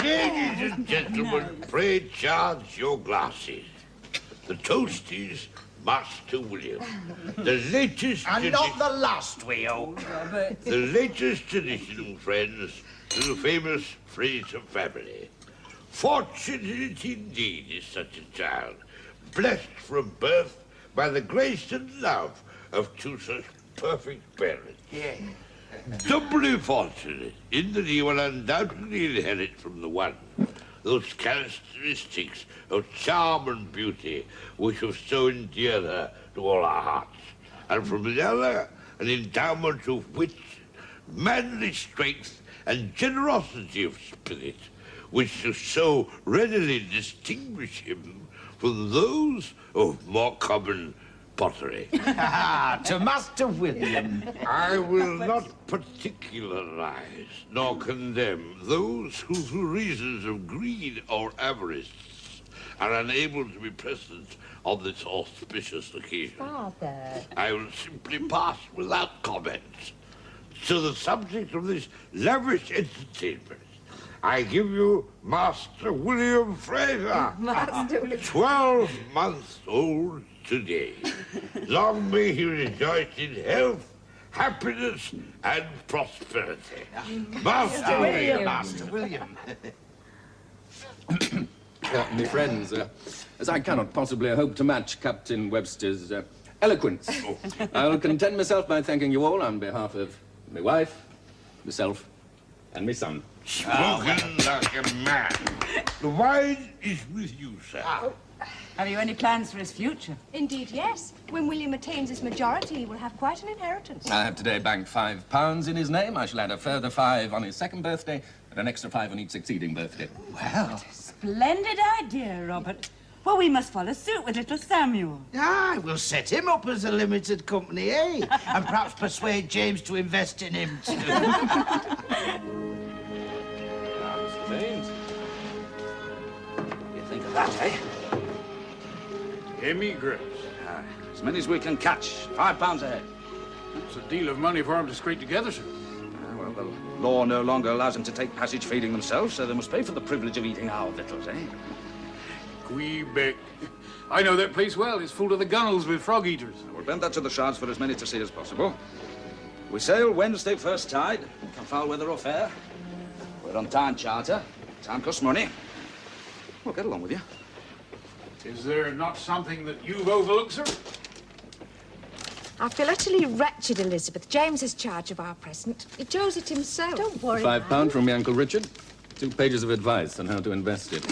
Ladies and gentlemen, pray charge your glasses. The toast is Master William. The latest... And not the last, we hope. The latest tradition, friends, to the famous Fraser family. Fortunate indeed is such a child, blessed from birth by the grace and love of two such perfect parents. Yeah. Doubly fortunate in that he will undoubtedly inherit from the one those characteristics of charm and beauty which have so endeared her to all our hearts, and from the other an endowment of wit, manly strength, and generosity of spirit, which so readily distinguish him from those of more common pottery. To Master William. I will not particularize nor condemn those who, through reasons of greed or avarice, are unable to be present on this auspicious occasion. Father. I will simply pass without comment to the subject of this lavish entertainment. I give you Master William Fraser, Master William. 12 months old today. Long may he rejoice in health, happiness, and prosperity. Master William. Master William. My friends, as I cannot possibly hope to match Captain Webster's eloquence, I will content myself by thanking you all on behalf of my wife, myself, and my son. Spoken like a man. The wine is with you, sir. Have you any plans for his future? Indeed, yes. When William attains his majority, he will have quite an inheritance. I have today banked £5 in his name. I shall add a further 5 on his second birthday, and an extra 5 on each succeeding birthday. Well. Splendid idea, Robert. Well, we must follow suit with little Samuel. Aye, we'll set him up as a limited company, eh? And perhaps persuade James to invest in him, too. You think of that, eh? Emigrants. As many as we can catch. £5 a head. It's a deal of money for them to scrape together, sir. Well, the law no longer allows them to take passage feeding themselves, so they must pay for the privilege of eating our victuals, eh? Quebec. I know that place well. It's full to the gunnels with frog eaters. We'll bend that to the shards for as many to see as possible. We sail Wednesday first tide. Come foul weather or fair. We're on time charter. Time costs money. We'll get along with you. Is there not something that you've overlooked, sir? I feel utterly wretched, Elizabeth. James has charge of our present. He chose it himself. Don't worry. £5 from me, Uncle Richard. 2 pages of advice on how to invest it.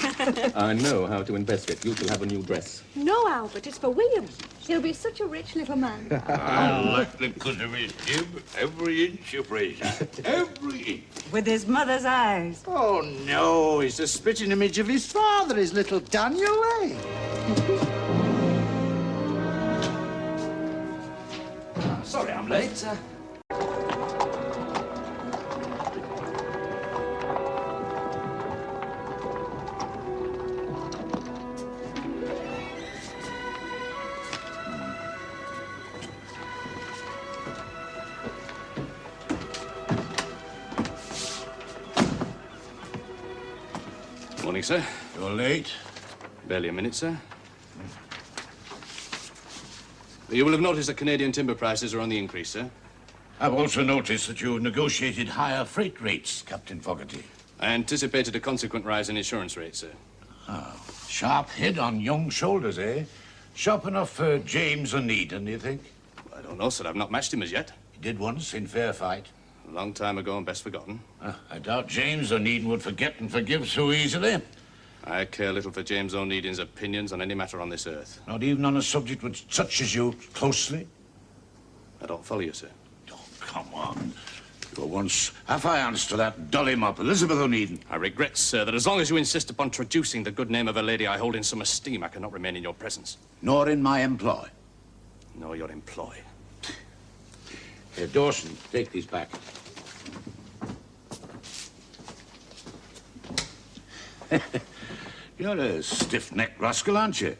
I know how to invest it. You shall have a new dress. No, Albert, it's for William. He'll be such a rich little man. I like the cut of his jib, every inch of Fraser. Every inch. With his mother's eyes. Oh, no, he's a spitting image of his father, his little Daniel, eh? Sorry I'm late. Morning, sir. You're late. Barely a minute, sir. You will have noticed that Canadian timber prices are on the increase, sir. I've also noticed that you've negotiated higher freight rates, Captain Fogarty. I anticipated a consequent rise in insurance rates, sir. Oh, sharp head on young shoulders, eh? Sharp enough for James O'Needon, do you think? I don't know, sir. I've not matched him as yet. He did once in fair fight. A long time ago and best forgotten. I doubt James O'Needon would forget and forgive so easily. I care little for James O'Needon's opinions on any matter on this earth. Not even on a subject which touches you closely? I don't follow you, sir. Oh, come on. For once, affianced to that dolly-mop, Elizabeth O'Needon. I regret, sir, that as long as you insist upon traducing the good name of a lady I hold in some esteem, I cannot remain in your presence. Nor in my employ. Nor your employ. Here, Dawson, take these back. You're a stiff-necked rascal, aren't you?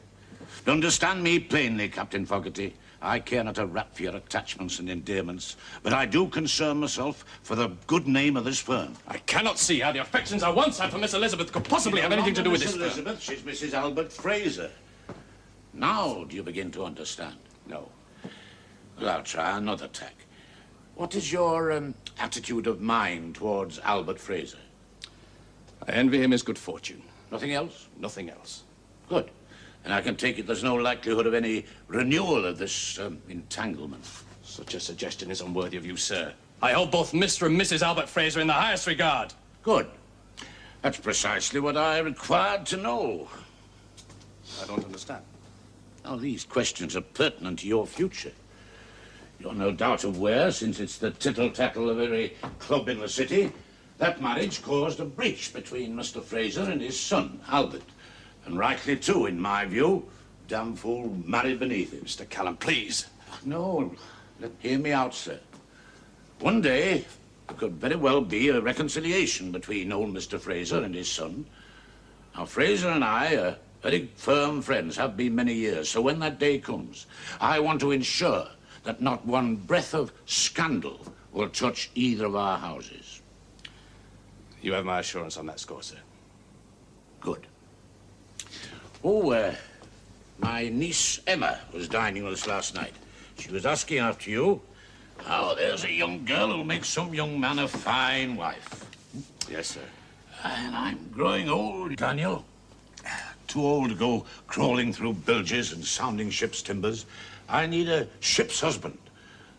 Understand me plainly, Captain Fogarty. I care not a rap for your attachments and endearments, but I do concern myself for the good name of this firm. I cannot see how the affections I once had for Miss Elizabeth could possibly have anything to do with this Miss Elizabeth, she's Mrs. Albert Fraser. Now do you begin to understand? No. Well, I'll try another tack. What is your attitude of mind towards Albert Fraser? I envy him his good fortune. Nothing else? Nothing else. Good. And I can take it there's no likelihood of any renewal of this entanglement. Such a suggestion is unworthy of you, sir. I hold both Mr. and Mrs. Albert Fraser in the highest regard. Good. That's precisely what I required to know. I don't understand. Now, these questions are pertinent to your future. You're no doubt aware, since it's the tittle-tattle of every club in the city, that marriage caused a breach between Mr. Fraser and his son, Albert. And rightly too, in my view. Damn fool married beneath him. Mr. Callan, please. No, hear me out, sir. One day, there could very well be a reconciliation between old Mr. Fraser and his son. Now, Fraser and I are very firm friends, have been many years. So when that day comes, I want to ensure that not one breath of scandal will touch either of our houses. You have my assurance on that score, sir. Good. Oh, my niece Emma was dining with us last night. She was asking after you. Oh, there's a young girl who'll make some young man a fine wife. Yes, sir. And I'm growing old, Daniel. Too old to go crawling through bilges and sounding ship's timbers. I need a ship's husband.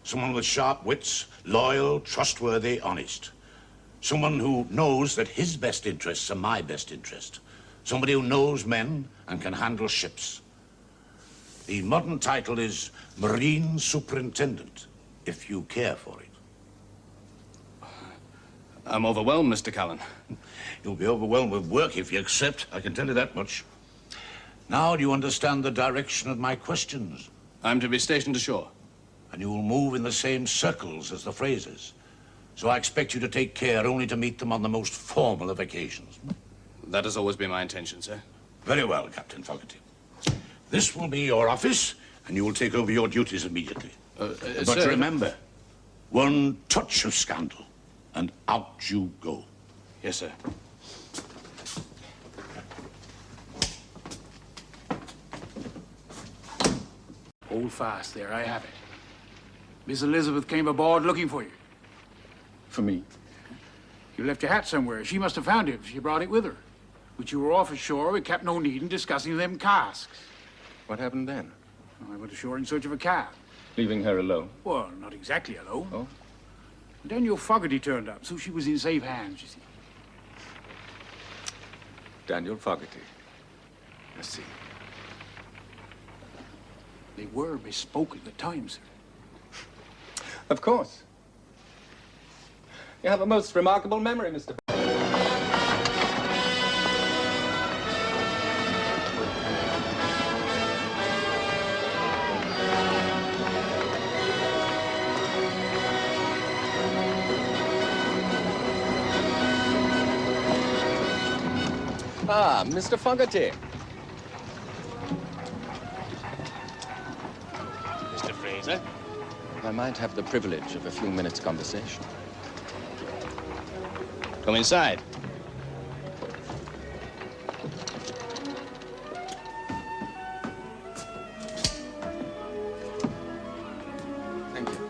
Someone with sharp wits, loyal, trustworthy, honest. Someone who knows that his best interests are my best interest. Somebody who knows men and can handle ships. The modern title is Marine Superintendent, if you care for it. I'm overwhelmed, Mr. Callan. You'll be overwhelmed with work if you accept, I can tell you that much. Now do you understand the direction of my questions? I'm to be stationed ashore. And you will move in the same circles as the Frasers. So I expect you to take care only to meet them on the most formal of occasions. That has always been my intention, sir. Very well, Captain Fogarty. This will be your office, and you will take over your duties immediately. But sir, remember, one touch of scandal, and out you go. Yes, sir. Hold fast there, I have it. Miss Elizabeth came aboard looking for you. For me? You left your hat somewhere. She must have found it if she brought it with her. But you were off ashore with Captain O'Needin discussing them casks. What happened then? I went ashore in search of a cab. Leaving her alone? Well, not exactly alone. Oh? Daniel Fogarty turned up, so she was in safe hands, you see. Daniel Fogarty. I see. They were bespoke at the time, sir. Of course. You have a most remarkable memory, Mr. Ah, Mr. Fogarty. Mr. Fraser? I might have the privilege of a few minutes' conversation. Come inside. Thank you.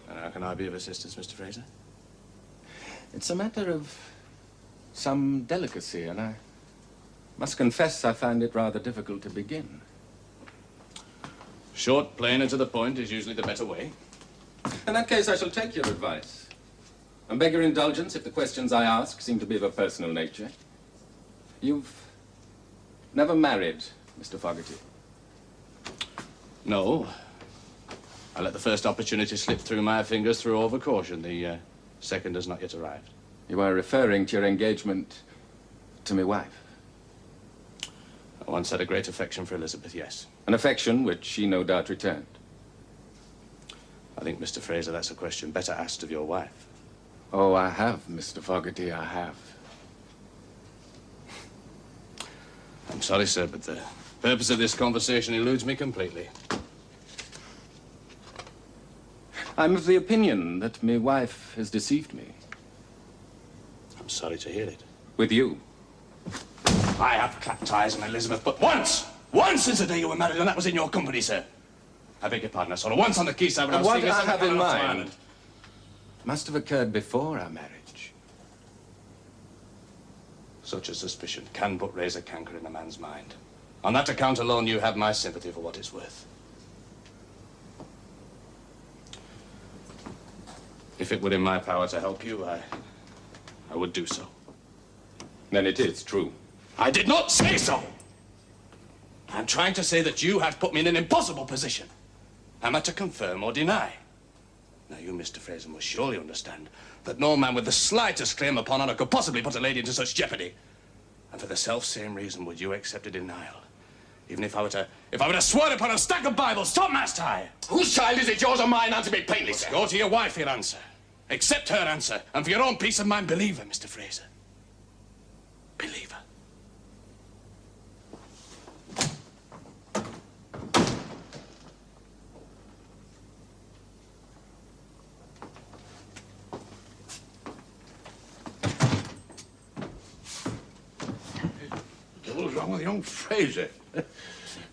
And how can I be of assistance, Mr. Fraser? It's a matter of some delicacy, and I must confess I find it rather difficult to begin. Short, plain, and to the point is usually the better way. In that case, I shall take your advice. And beg your indulgence if the questions I ask seem to be of a personal nature. You've never married, Mr. Fogarty? No. I let the first opportunity slip through my fingers through overcaution. The second has not yet arrived. You are referring to your engagement to my wife? I once had a great affection for Elizabeth, yes. An affection which she no doubt returned. I think, Mr. Fraser, that's a question better asked of your wife. Oh, I have, Mr. Fogarty, I have. I'm sorry, sir, but the purpose of this conversation eludes me completely. I'm of the opinion that my wife has deceived me. I'm sorry to hear it. With you. I have clapped ties on Elizabeth, but once since the day you were married, and that was in your company, sir. I beg your pardon, I saw her once on the quayside when I was What seeing I her have in to mind Ireland. must have occurred before our marriage. Such a suspicion can but raise a canker in a man's mind. On that account alone, you have my sympathy for what it's worth. If it were in my power to help you, I would do so. Then it is true. I did not say so! I'm trying to say that you have put me in an impossible position. Am I to confirm or deny? Now, you, Mr. Fraser, must surely understand that no man with the slightest claim upon honor could possibly put a lady into such jeopardy. And for the self-same reason would you accept a denial. Even if I were to swear upon a stack of Bibles, topmast high. Whose child is it, yours or mine? Answer me plainly, sir. Go to your wife, your answer. Accept her answer. And for your own peace of mind, believe her, Mr. Fraser. Believe her. What's wrong with young Fraser?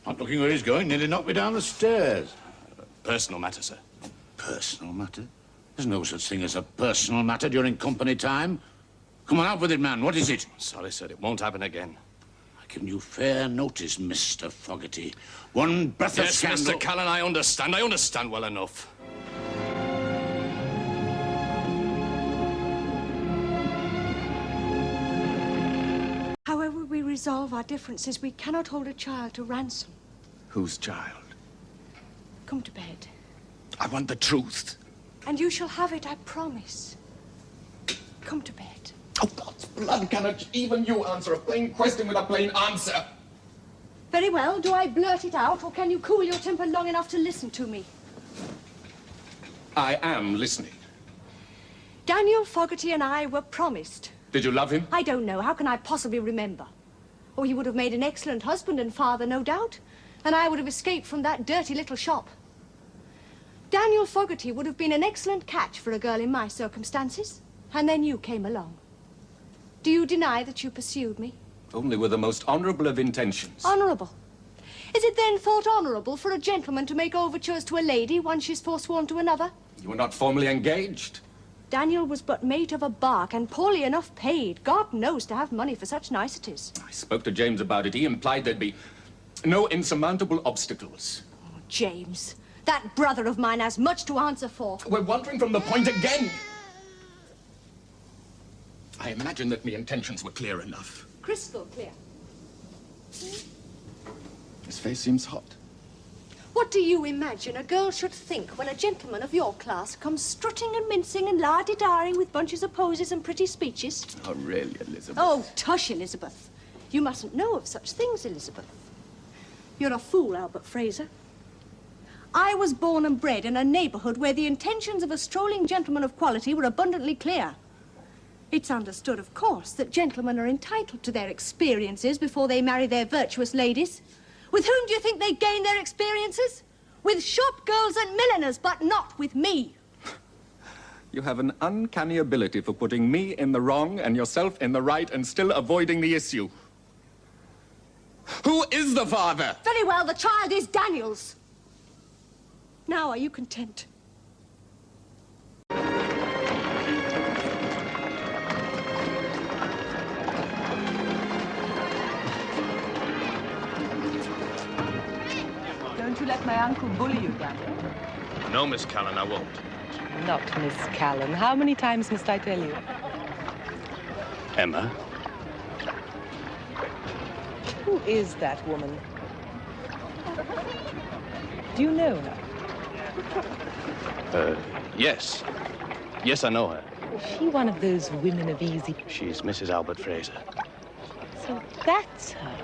Not looking where he's going, nearly knocked me down the stairs. Personal matter, sir. Personal matter? There's no such thing as a personal matter during company time. Come on, out with it, man. What is it? Sorry, sir. It won't happen again. I've given you fair notice, Mr. Fogarty. One breath of Yes, scandal... Mr. Callan, I understand. I understand well enough. However we resolve our differences, we cannot hold a child to ransom. Whose child? Come to bed. I want the truth. And you shall have it, I promise. Come to bed. Oh, God's blood, cannot even you answer a plain question with a plain answer? Very well. Do I blurt it out, or can you cool your temper long enough to listen to me? I am listening. Daniel Fogarty and I were promised. Did you love him? I don't know. How can I possibly remember? Oh, he would have made an excellent husband and father, no doubt. And I would have escaped from that dirty little shop. Daniel Fogarty would have been an excellent catch for a girl in my circumstances. And then you came along. Do you deny that you pursued me? Only with the most honorable of intentions. Honorable? Is it then thought honorable for a gentleman to make overtures to a lady once she's forsworn to another? You were not formally engaged. Daniel was but mate of a bark and poorly enough paid. God knows to have money for such niceties. I spoke to James about it. He implied there'd be no insurmountable obstacles. Oh, James, that brother of mine has much to answer for. We're wandering from the point again. I imagine that my intentions were clear enough. Crystal clear. His face seems hot. What do you imagine a girl should think when a gentleman of your class comes strutting and mincing and la-di-daring with bunches of posies and pretty speeches? Oh, really, Elizabeth? Oh, tush, Elizabeth. You mustn't know of such things, Elizabeth. You're a fool, Albert Fraser. I was born and bred in a neighborhood where the intentions of a strolling gentleman of quality were abundantly clear. It's understood, of course, that gentlemen are entitled to their experiences before they marry their virtuous ladies. With whom do you think they gain their experiences? With shop girls and milliners, but not with me. You have an uncanny ability for putting me in the wrong and yourself in the right and still avoiding the issue. Who is the father? Very well, the child is Daniel's. Now, are you content? Don't you let my uncle bully you, Daniel. No, Miss Callan, I won't. Not Miss Callan. How many times must I tell you? Emma? Who is that woman? Do you know her? Yes. Yes, I know her. Is she one of those women of easy... She's Mrs. Albert Fraser. So that's her.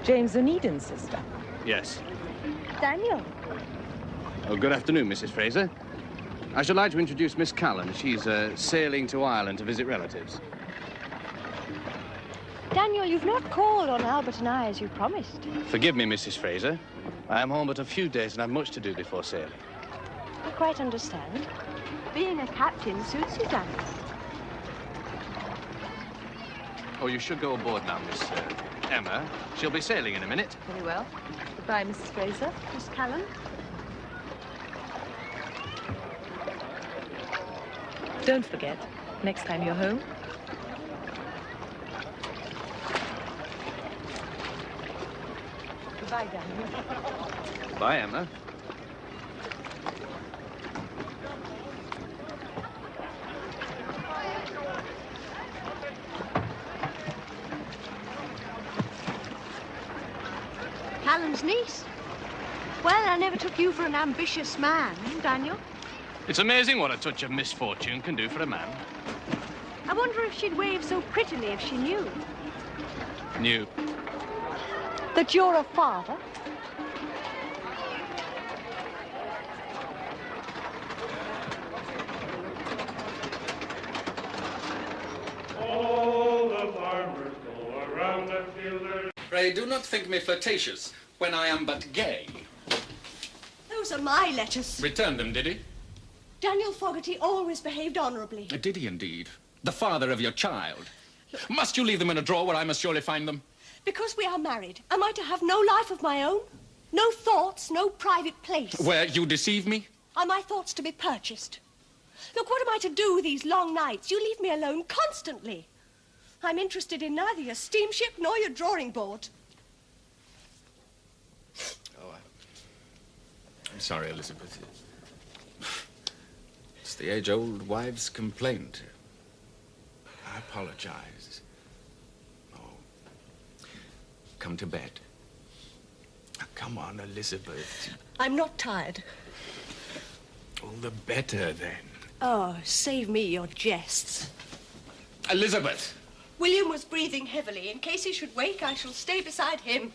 James O'Needon's sister. Yes. Daniel. Oh, good afternoon, Mrs. Fraser. I should like to introduce Miss Callan. She's sailing to Ireland to visit relatives. Daniel, you've not called on Albert and I as you promised. Forgive me, Mrs. Fraser. I am home but a few days and have much to do before sailing. I quite understand. Being a captain suits you, Daniel. Oh, you should go aboard now, Miss Emma. She'll be sailing in a minute. Very well. Goodbye, Mrs. Fraser. Miss Callan? Don't forget, next time you're home. Goodbye, Daniel. Bye, Emma. Callan's niece. Well, I never took you for an ambitious man, Daniel. It's amazing what a touch of misfortune can do for a man. I wonder if she'd wave so prettily if she knew. Knew. That you're a father? All the farmers go around the field. Pray do not think me flirtatious when I am but gay. Those are my letters. Returned them, did he? Daniel Fogarty always behaved honorably. Did he indeed? The father of your child. Must you leave them in a drawer where I must surely find them? Because we are married, am I to have no life of my own? No thoughts, no private place? Where you deceive me? Are my thoughts to be purchased? Look, what am I to do these long nights? You leave me alone constantly. I'm interested in neither your steamship nor your drawing board. Oh, I'm sorry, Elizabeth. It's the age-old wives' complaint. I apologize. Oh, come to bed. Now, come on, Elizabeth. I'm not tired. All the better, then. Oh, save me your jests. Elizabeth! William was breathing heavily. In case he should wake, I shall stay beside him.